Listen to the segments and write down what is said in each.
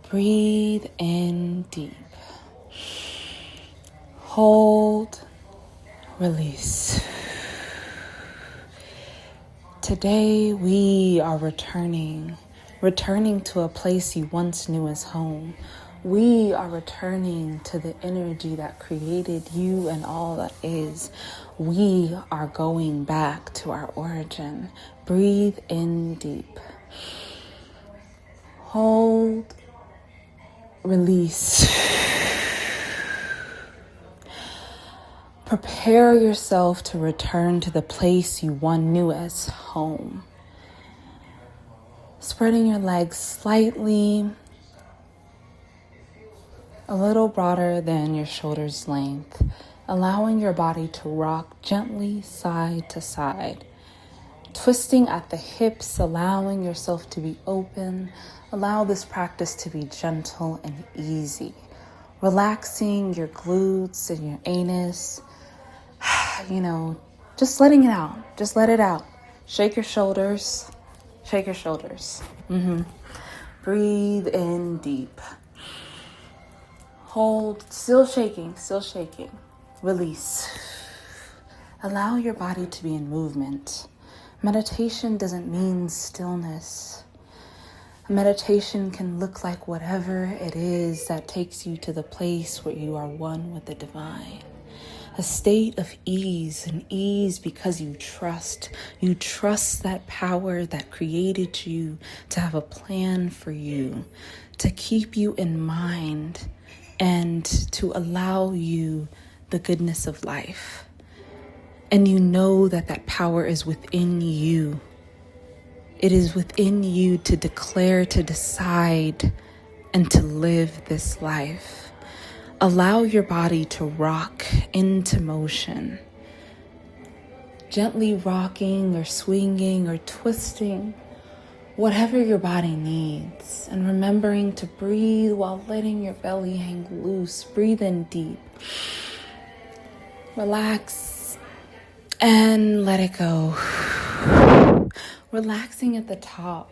Breathe in deep. Hold, release. Today we are returning to a place you once knew as home. We are returning to the energy that created you and all that is. We are going back to our origin. Breathe in deep. Hold, release. Prepare yourself to return to the place you once knew as home. Spreading your legs slightly, a little broader than your shoulder's length, allowing your body to rock gently side to side. Twisting at the hips, allowing yourself to be open. Allow this practice to be gentle and easy. Relaxing your glutes and your anus. Just letting it out. Just let it out. Shake your shoulders. Shake your shoulders. Breathe in deep. Hold. Still shaking. Release. Allow your body to be in movement. Meditation doesn't mean stillness. Meditation can look like whatever it is that takes you to the place where you are one with the divine. A state of ease, and ease because you trust. You trust that power that created you to have a plan for you, to keep you in mind, and to allow you the goodness of life. And you know that power is within you. It is within you to declare, to decide, and to live this life. Allow your body to rock into motion. Gently rocking or swinging or twisting, whatever your body needs. And remembering to breathe while letting your belly hang loose. Breathe in deep. Relax and let it go. Relaxing at the top.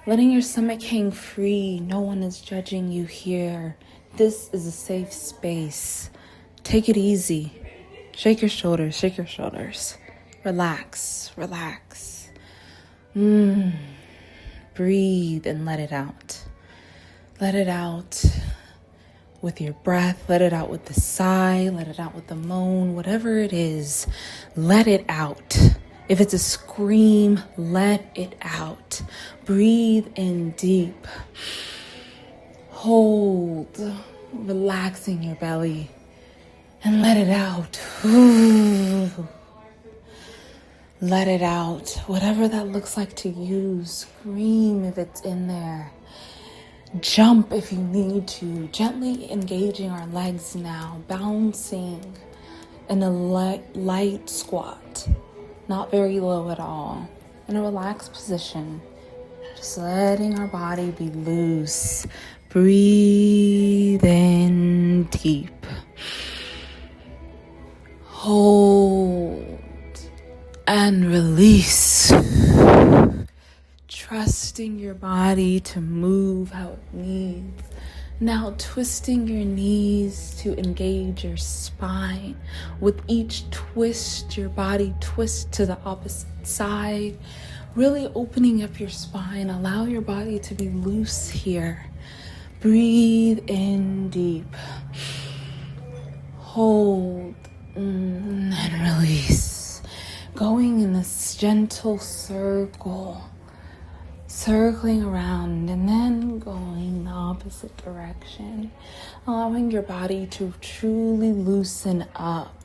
Letting your stomach hang free. No one is judging you here. This is a safe space. Take it easy. Shake your shoulders. Relax. Breathe and let it out. Let it out with your breath. Let it out with the sigh. Let it out with the moan. Whatever it is, let it out. If it's a scream, let it out. Breathe in deep. Hold, relaxing your belly, and let it out. Let it out. Whatever that looks like to you, scream if it's in there. Jump if you need to. Gently engaging our legs now, bouncing in a light squat. Not very low at all. In a relaxed position. Just letting our body be loose. Breathe in deep. Hold and release. Trusting your body to move how it needs. Now twisting your knees to engage your spine. With each twist, your body twists to the opposite side. Really opening up your spine. Allow your body to be loose here. Breathe in deep. Hold and release. Going in this gentle circle. Circling around and then going the opposite direction. Allowing your body to truly loosen up.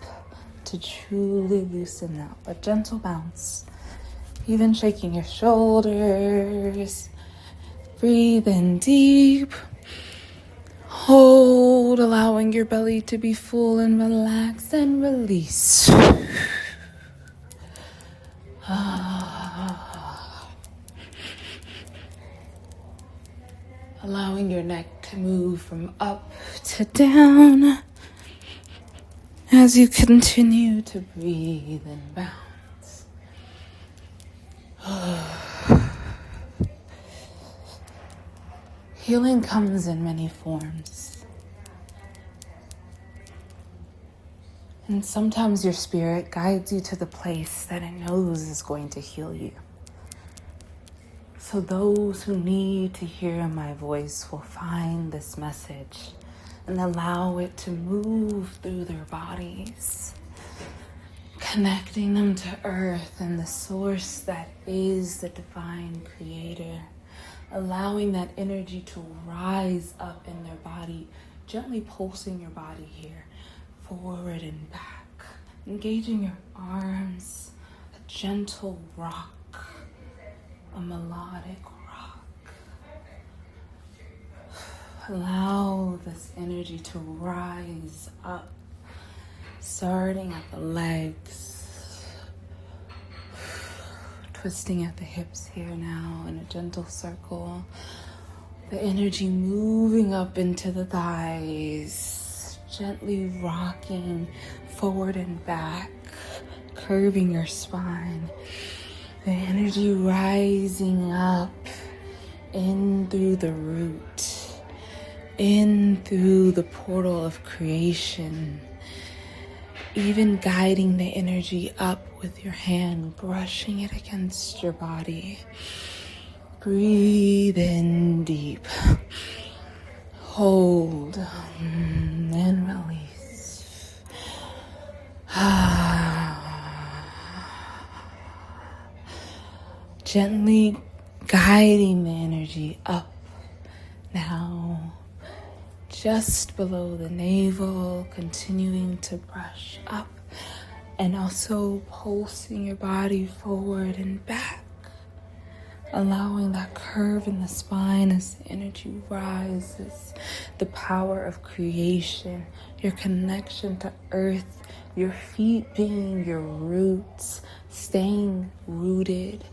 A gentle bounce. Even shaking your shoulders. Breathe in deep. Hold, allowing your belly to be full and relaxed, and release. Allowing your neck to move from up to down as you continue to breathe and bounce. Healing comes in many forms. And sometimes your spirit guides you to the place that it knows is going to heal you. So those who need to hear my voice will find this message and allow it to move through their bodies, connecting them to earth and the source that is the divine creator, allowing that energy to rise up in their body, gently pulsing your body here, forward and back, engaging your arms, a gentle rock, a melodic rock. Allow this energy to rise up, starting at the legs, twisting at the hips here now in a gentle circle. The energy moving up into the thighs, gently rocking forward and back, curving your spine. The energy rising up in through the root, in through the portal of creation, even guiding the energy up with your hand, brushing it against your body. Breathe in deep, hold, and release. Gently guiding the energy up now, just below the navel, continuing to brush up and also pulsing your body forward and back, allowing that curve in the spine as the energy rises, the power of creation, your connection to earth, your feet being your roots, staying rooted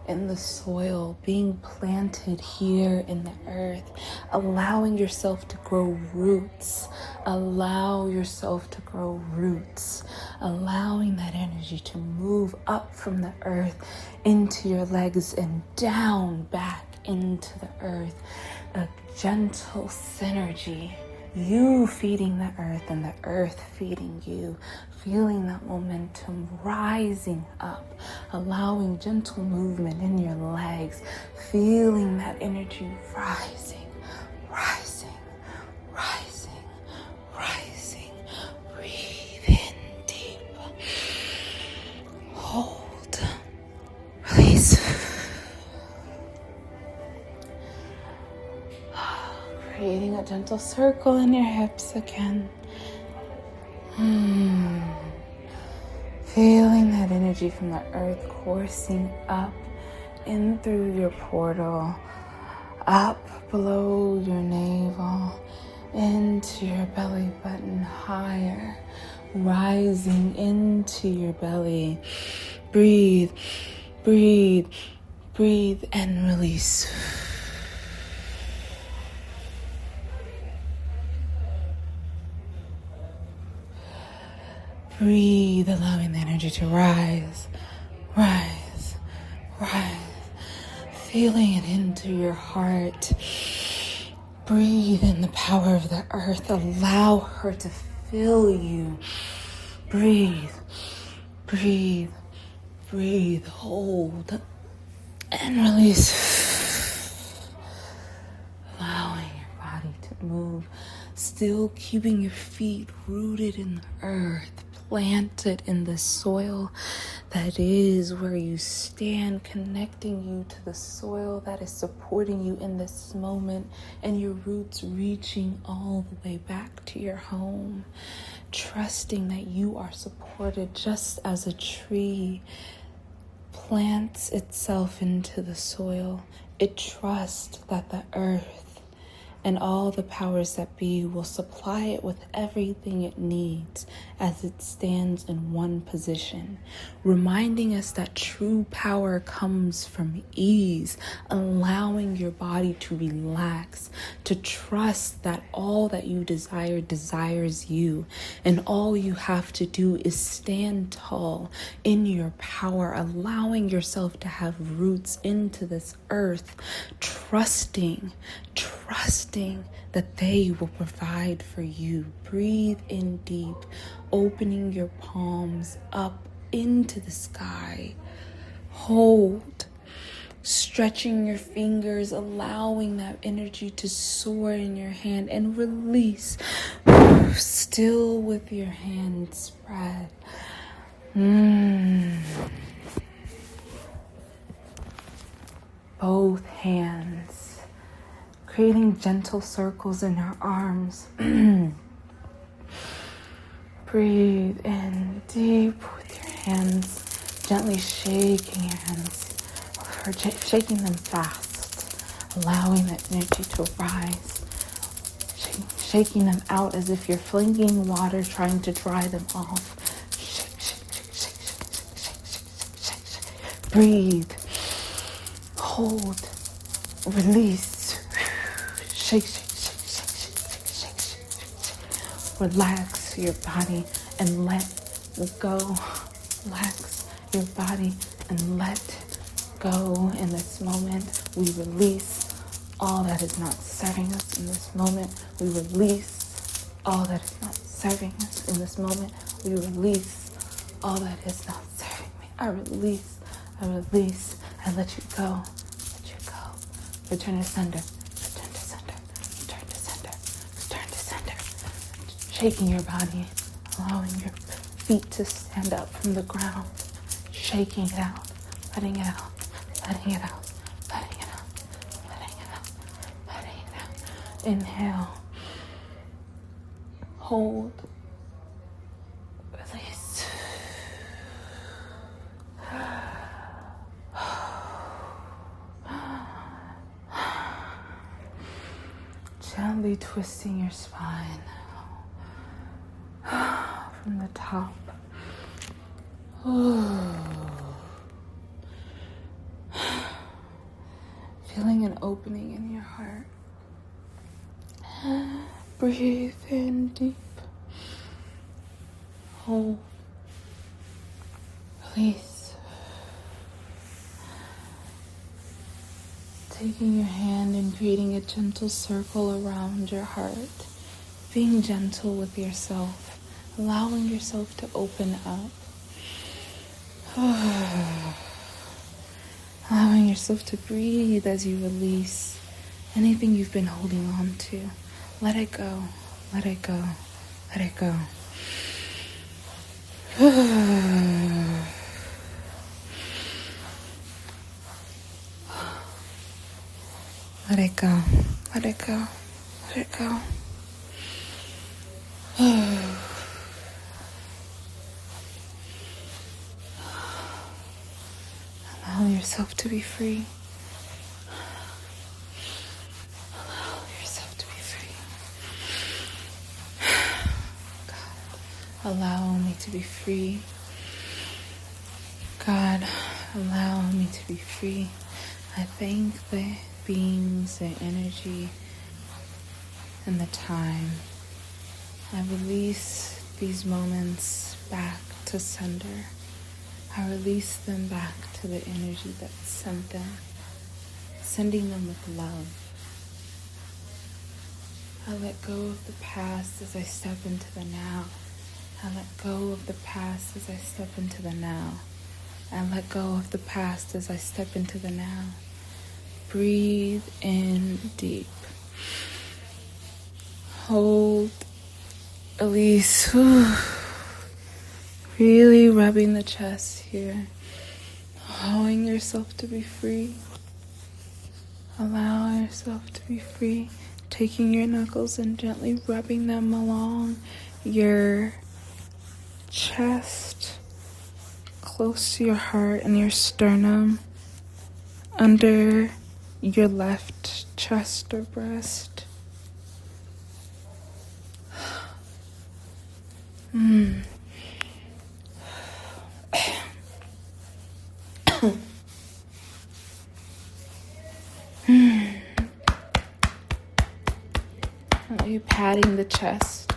in the soil, being planted here in the earth, allowing yourself to grow roots, allowing that energy to move up from the earth into your legs and down back into the earth, a gentle synergy, you feeding the earth and the earth feeding you, feeling that momentum rising up, allowing gentle movement in your legs, feeling that energy rising. Breathe in deep. Hold. Release. Creating a gentle circle in your hips again. Feeling that energy from the earth coursing up in through your portal, up below your navel, into your belly button, higher, rising into your belly. Breathe, breathe, breathe, and release. Breathe, allowing the energy to rise. Feeling it into your heart. Breathe in the power of the earth. Allow her to fill you. Breathe. Hold and release. Allowing your body to move. Still keeping your feet rooted in the earth, planted in the soil that is where you stand, connecting you to the soil that is supporting you in this moment, and your roots reaching all the way back to your home, trusting that you are supported just as a tree plants itself into the soil. It trusts that the earth and all the powers that be will supply it with everything it needs as it stands in one position, reminding us that true power comes from ease, allowing your body to relax, to trust that all that you desire desires you, and all you have to do is stand tall in your power, allowing yourself to have roots into this earth, trusting trusting that they will provide for you. Breathe in deep, opening your palms up into the sky. Hold, stretching your fingers, allowing that energy to soar in your hand, and release. Still with your hands spread. Both hands, creating gentle circles in your arms. Breathe in deep with your hands, gently shaking your hands, or shaking them fast, allowing that energy to rise, shaking them out as if you're flinging water, trying to dry them off. Shake, shake, shake, shake, shake, shake, shake, shake, shake. Breathe. Hold, release, shake, shake, shake, shake, shake, shake, shake, shake. Relax your body and let go. Relax your body and let go. In this moment, we release all that is not serving us. In this moment, we release all that is not serving us. In this moment, we release all that is not serving me. I release, I let you go. Return to sender, return to sender, return to sender, return to sender. Shaking your body, allowing your feet to stand up from the ground. Shaking it out, letting it out, letting it out, letting it out, letting it out, letting it out. Inhale, hold, release. Gently twisting your spine from the top. Feeling an opening in your heart. Breathe in deep. Hold. Release. Taking your hand and creating a gentle circle around your heart. Being gentle with yourself. Allowing yourself to open up. Allowing yourself to breathe as you release anything you've been holding on to. Let it go. Let it go. Let it go. Let it go. Let it go. Let it go. Allow yourself to be free. Allow yourself to be free. God, allow me to be free. God, allow me to be free. I thank the beings, the energy, and the time. I release these moments back to sender. I release them back to the energy that sent them, sending them with love. I let go of the past as I step into the now. I let go of the past as I step into the now. I let go of the past as I step into the now. Breathe in deep. Hold. Release. Really rubbing the chest here. Allowing yourself to be free. Allow yourself to be free. Taking your knuckles and gently rubbing them along your chest, close to your heart and your sternum, under your left chest or breast. Are you patting the chest?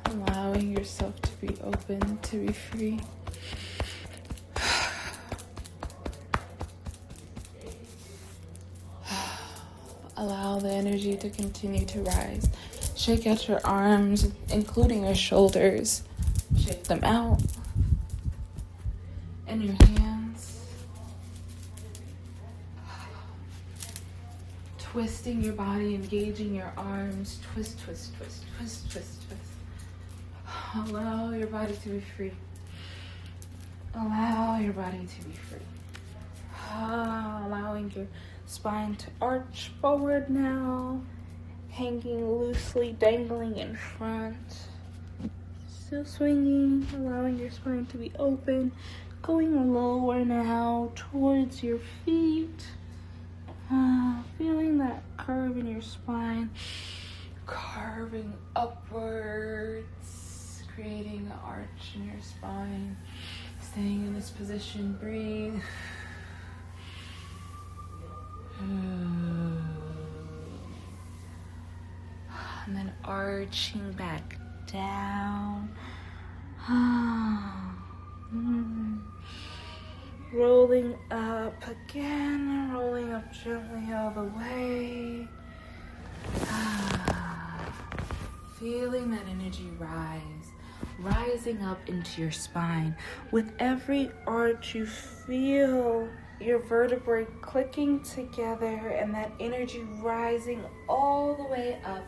Allowing yourself to be open, to be free. Allow the energy to continue to rise. Shake out your arms, including your shoulders. Shake them out. And your hands. Twisting your body, engaging your arms. Twist, twist, twist, twist, twist, twist. Allow your body to be free. Allow your body to be free. Allowing your spine to arch forward now. Hanging loosely, dangling in front. Still swinging, allowing your spine to be open. Going lower now towards your feet. Feeling that curve in your spine. Carving upwards. Creating an arch in your spine. Staying in this position, breathe. And then arching back down. Rolling up again, rolling up gently all the way. Feeling that energy rising up into your spine. With every arch, you feel your vertebrae clicking together and that energy rising all the way up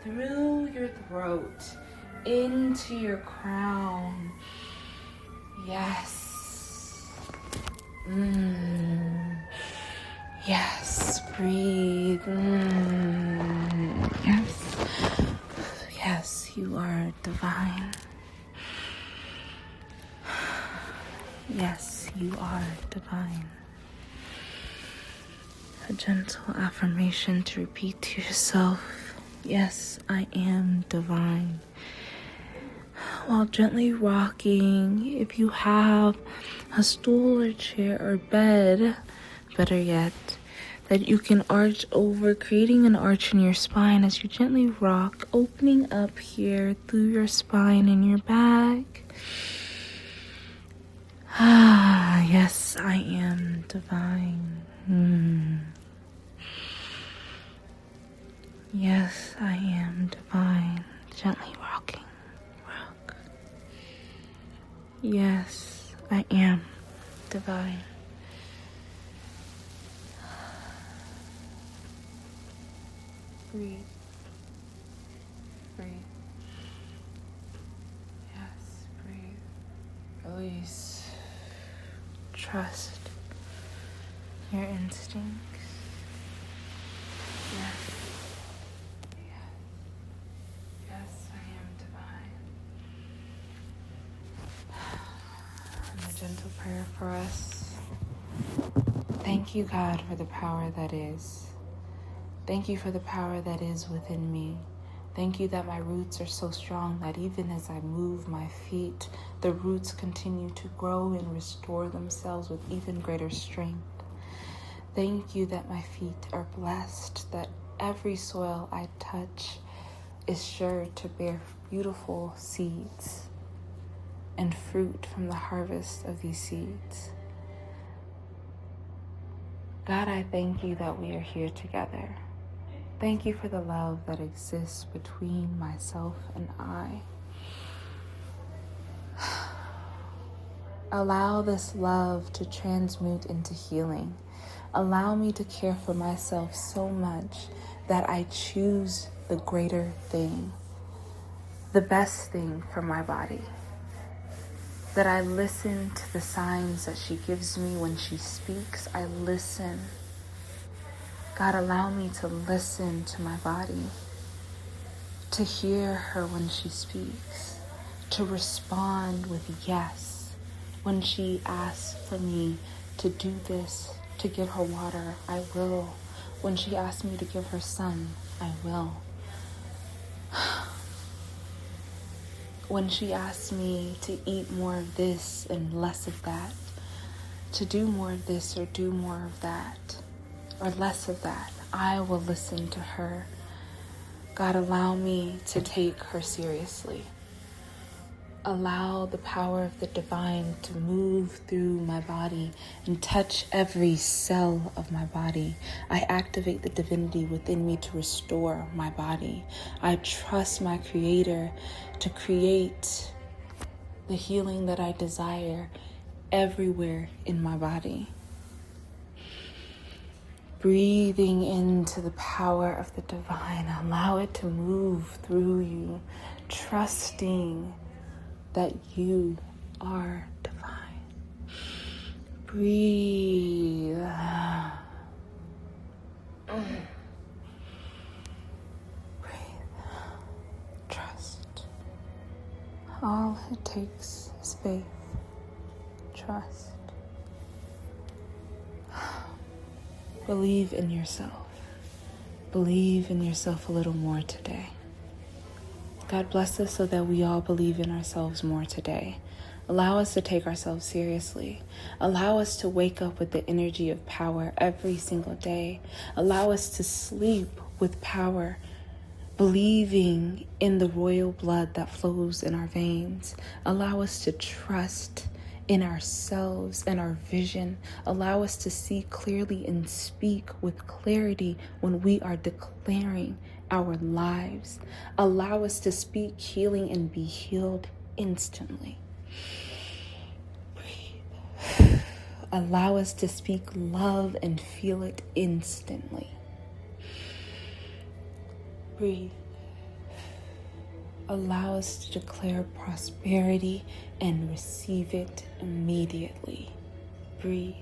through your throat into your crown. Yes. Yes. Breathe. Yes. Yes, you are divine. Yes, you are divine. A gentle affirmation to repeat to yourself. Yes, I am divine. While gently rocking, if you have a stool or chair or bed, better yet, that you can arch over, creating an arch in your spine as you gently rock, opening up here through your spine and your back. Yes, I am divine. Yes, I am divine. Gently rocking. Rock. Yes, I am divine. Breathe. Breathe. Yes, breathe. Release. Trust your instincts. Yes. Yes, I am divine. And a gentle prayer for us. Thank you, God, for the power that is. Thank you for the power that is within me. Thank you that my roots are so strong that even as I move my feet, the roots continue to grow and restore themselves with even greater strength. Thank you that my feet are blessed, that every soil I touch is sure to bear beautiful seeds and fruit from the harvest of these seeds. God, I thank you that we are here together. Thank you for the love that exists between myself and I. Allow this love to transmute into healing. Allow me to care for myself so much that I choose the greater thing, the best thing for my body. That I listen to the signs that she gives me when she speaks. I listen. God, allow me to listen to my body, to hear her when she speaks, to respond with yes. When she asks for me to do this, to give her water, I will. When she asks me to give her sun, I will. When she asks me to eat more of this and less of that, to do more of this or do more of that, or less of that, I will listen to her. God, allow me to take her seriously. allow the power of the divine to move through my body and touch every cell of my body. I activate the divinity within me to restore my body. I trust my Creator to create the healing that I desire everywhere in my body. Breathing into the power of the divine, allow it to move through you, trusting that you are divine. Breathe. Breathe. Trust. All it takes is faith. Trust. Believe in yourself. Believe in yourself a little more today. God bless us so that we all believe in ourselves more today. Allow us to take ourselves seriously. Allow us to wake up with the energy of power every single day. Allow us to sleep with power, believing in the royal blood that flows in our veins. Allow us to trust in ourselves and our vision. Allow us to see clearly and speak with clarity when we are declaring our lives. Allow us to speak healing and be healed instantly. Breathe. Allow us to speak love and feel it instantly. Breathe. Allow us to declare prosperity and receive it immediately. Breathe.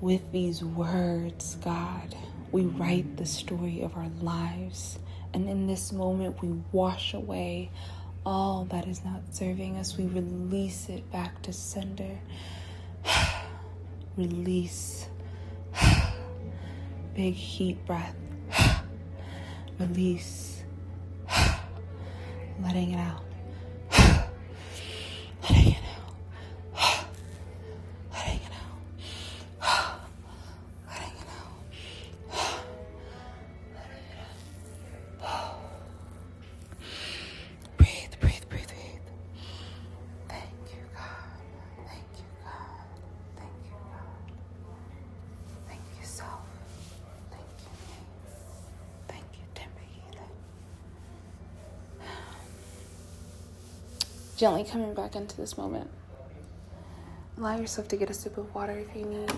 With these words, God, we write the story of our lives. And in this moment, we wash away all that is not serving us. We release it back to sender. Release. Big heat breath. Release. Letting it out. Letting it out. Letting it out. Letting it out. Breathe, breathe, breathe, breathe. Thank you, God. Thank you, God. Thank you, God. Thank you, self. Thank you, me. Thank you, Timothy. Gently coming back into this moment. Allow yourself to get a sip of water if you need.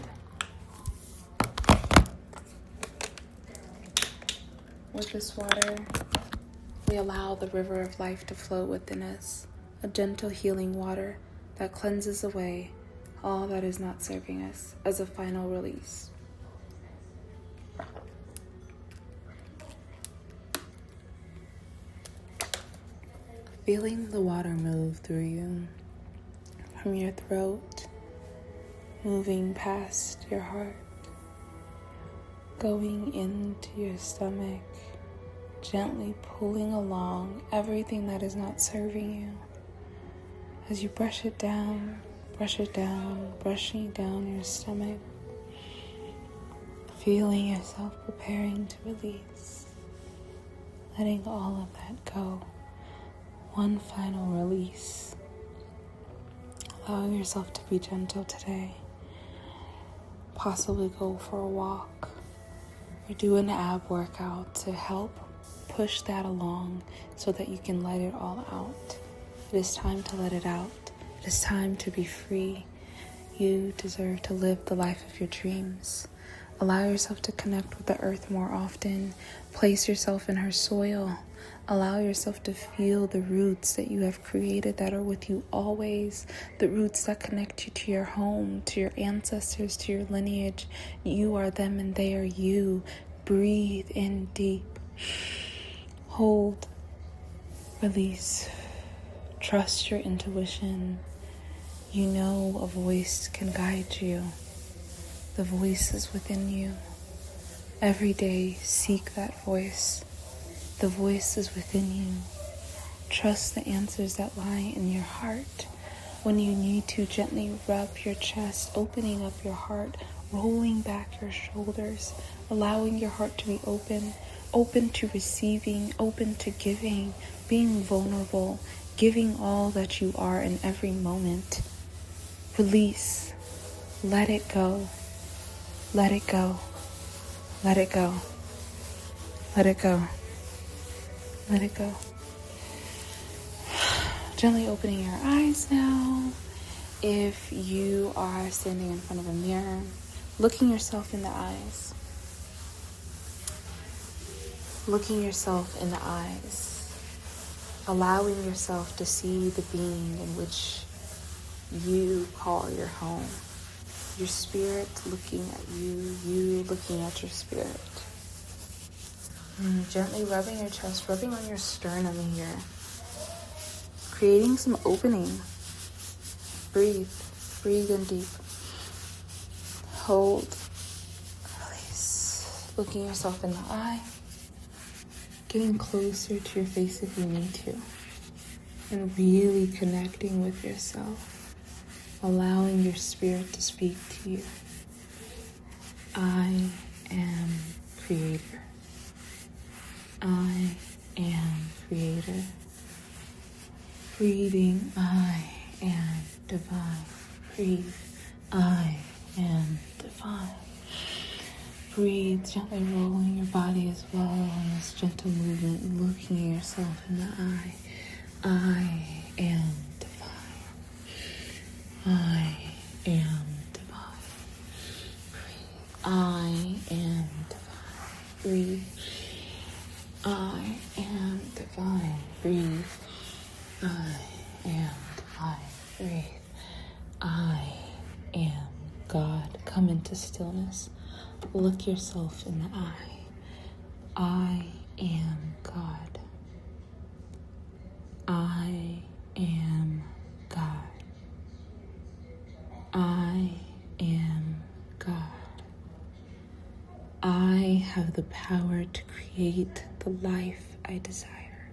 With this water, we allow the river of life to flow within us, a gentle healing water that cleanses away all that is not serving us as a final release. Feeling the water move through you, from your throat, moving past your heart, going into your stomach, gently pulling along everything that is not serving you. As you brush it down, brushing down your stomach, feeling yourself preparing to release, letting all of that go. One final release. Allowing yourself to be gentle today. Possibly go for a walk or do an ab workout to help push that along so that you can let it all out. It is time to let it out. It is time to be free. You deserve to live the life of your dreams. Allow yourself to connect with the earth more often. Place yourself in her soil. Allow yourself to feel the roots that you have created that are with you always. The roots that connect you to your home, to your ancestors, to your lineage. You are them and they are you. Breathe in deep. Hold. Release. Trust your intuition. You know a voice can guide you. The voice is within you. Every day, seek that voice. The voice is within you. Trust the answers that lie in your heart. When you need to, gently rub your chest, opening up your heart, rolling back your shoulders, allowing your heart to be open to receiving, open to giving, being vulnerable, giving all that you are in every moment. Release. Let it go. Let it go. Let it go. Let it go. Let it go. Gently opening your eyes now. If you are standing in front of a mirror, looking yourself in the eyes. Looking yourself in the eyes. Allowing yourself to see the being in which you call your home. Your spirit looking at you, you looking at your spirit. Gently rubbing your chest, rubbing on your sternum here. Creating some opening. Breathe. Breathe in deep. Hold. Release. Looking yourself in the eye. Getting closer to your face if you need to. And really connecting with yourself. Allowing your spirit to speak to you. I am creator. I am creator. Breathing, I am divine. Breathe, I am divine. Breathe, gently rolling your body as well on this gentle movement and looking at yourself in the eye. I am divine. I am divine. Breathe, I am divine. Breathe, I am divine. Breathe, I am divine. Breathe, I am God. Come into stillness. Look yourself in the eye. I am God. I am God. I am God. I have the power to create the life I desire.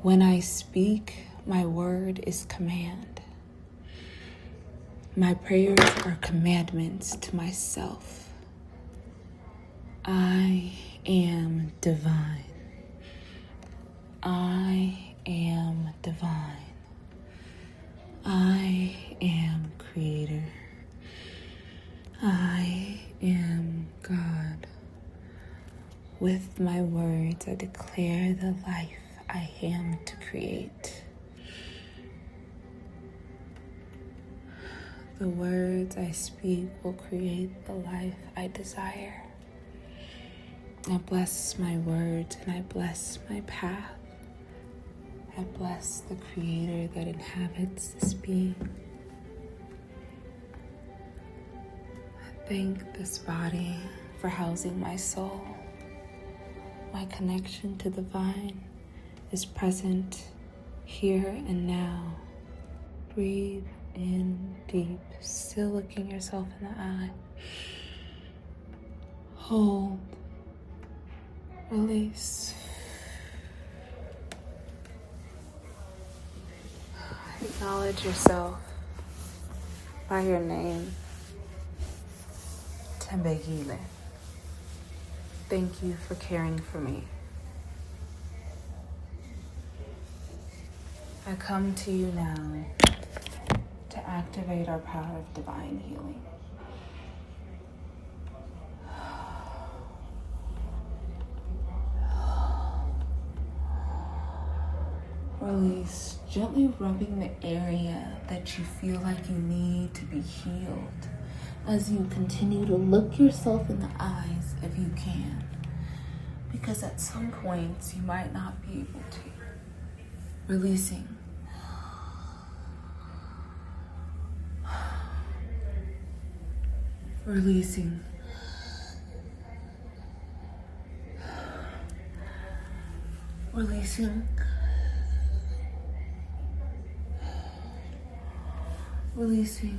When I speak, my word is command. My prayers are commandments to myself. I am divine. I am divine. I am creator. I am God. With my words, I declare the life I am to create. The words I speak will create the life I desire. I bless my words and I bless my path. I bless the creator that inhabits this being. I thank this body for housing my soul. My connection to the divine is present here and now. Breathe in deep, still looking yourself in the eye. Hold. Release. Acknowledge yourself by your name. Tembegile. Thank you for caring for me. I come to you now to activate our power of divine healing. Release, gently rubbing the area that you feel like you need to be healed as you continue to look yourself in the eyes if you can, because at some points you might not be able to. Releasing. Releasing. Releasing. Releasing.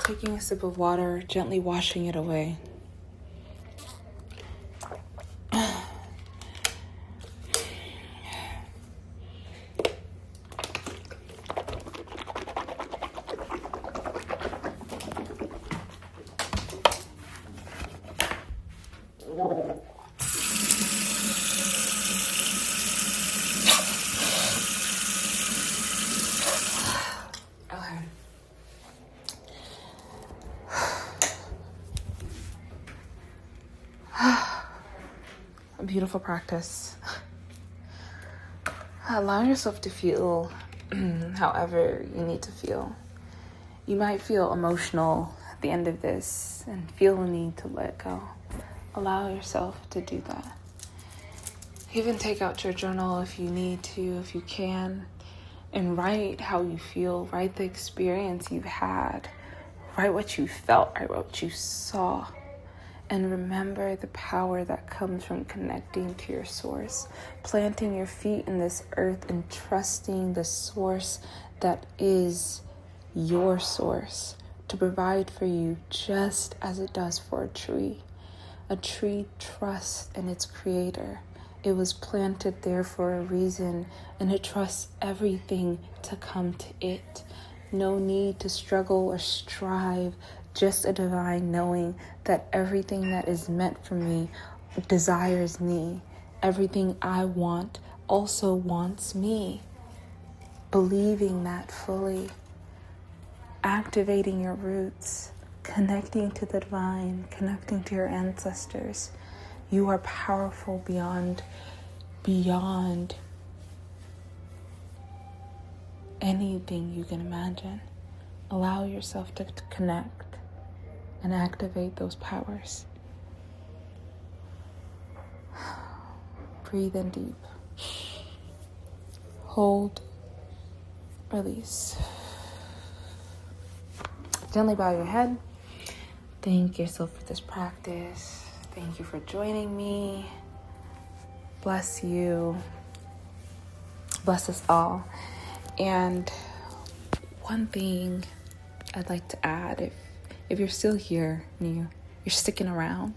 Taking a sip of water, gently washing it away. beautiful practice. Allow yourself to feel however you need to feel. You might feel emotional at the end of this and feel the need to let go. Allow yourself to do that. Even take out your journal if you need to, if you can, and write how you feel, write the experience you've had, write what you felt, write what you saw. And remember the power that comes from connecting to your source, planting your feet in this earth and trusting the source that is your source to provide for you just as it does for a tree. A tree trusts in its creator. It was planted there for a reason, and it trusts everything to come to it. No need to struggle or strive, just a divine knowing that everything that is meant for me desires me. Everything I want also wants me. Believing that fully, activating your roots, connecting to the divine, connecting to your ancestors. You are powerful beyond anything you can imagine. Allow yourself to connect and activate those powers. Breathe in deep. Hold. Release. Gently bow your head. Thank yourself for this practice. Thank you for joining me. Bless you. Bless us all. And one thing I'd like to add, if you're still here and you're sticking around,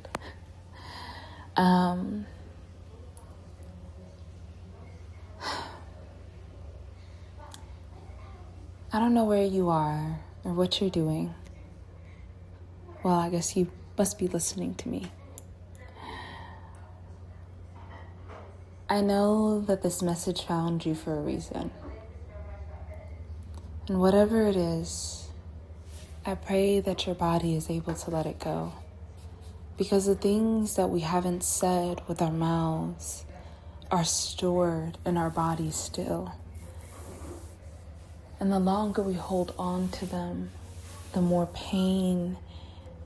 I don't know where you are or what you're doing. Well, I guess you must be listening to me. I know that this message found you for a reason. And whatever it is, I pray that your body is able to let it go. Because the things that we haven't said with our mouths are stored in our bodies still. And the longer we hold on to them, the more pain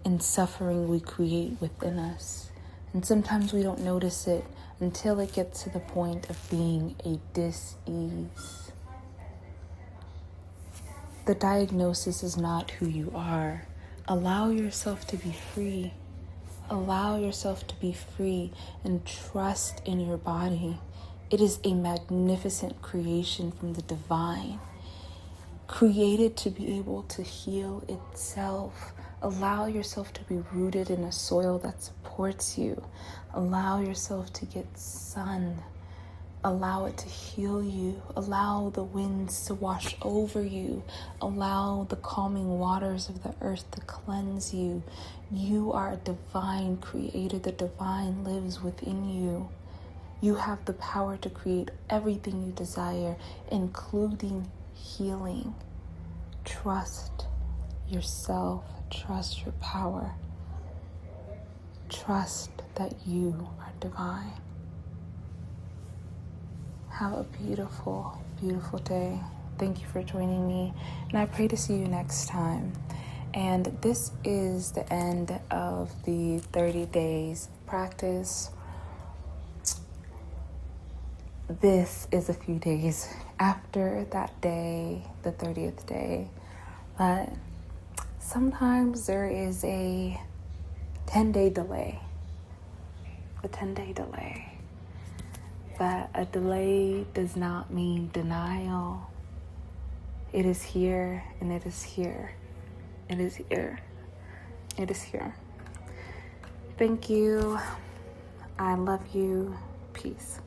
and suffering we create within us. And sometimes we don't notice it until it gets to the point of being a dis-ease. The diagnosis is not who you are. Allow yourself to be free. Allow yourself to be free and trust in your body. It is a magnificent creation from the divine, created to be able to heal itself. Allow yourself to be rooted in a soil that supports you. Allow yourself to get sun. Allow it to heal you. Allow the winds to wash over you. Allow the calming waters of the earth to cleanse you. You are a divine creator. The divine lives within you. You have the power to create everything you desire, including healing. Trust yourself. Trust your power. Trust that you are divine. Have a beautiful, beautiful day. Thank you for joining me, and I pray to see you next time. And this is the end of the 30 days practice. This is a few days after that day, the 30th day. But sometimes there is a 10-day delay. A 10-day delay. But a delay does not mean denial. It is here, and it is here. It is here. It is here. Thank you. I love you. Peace.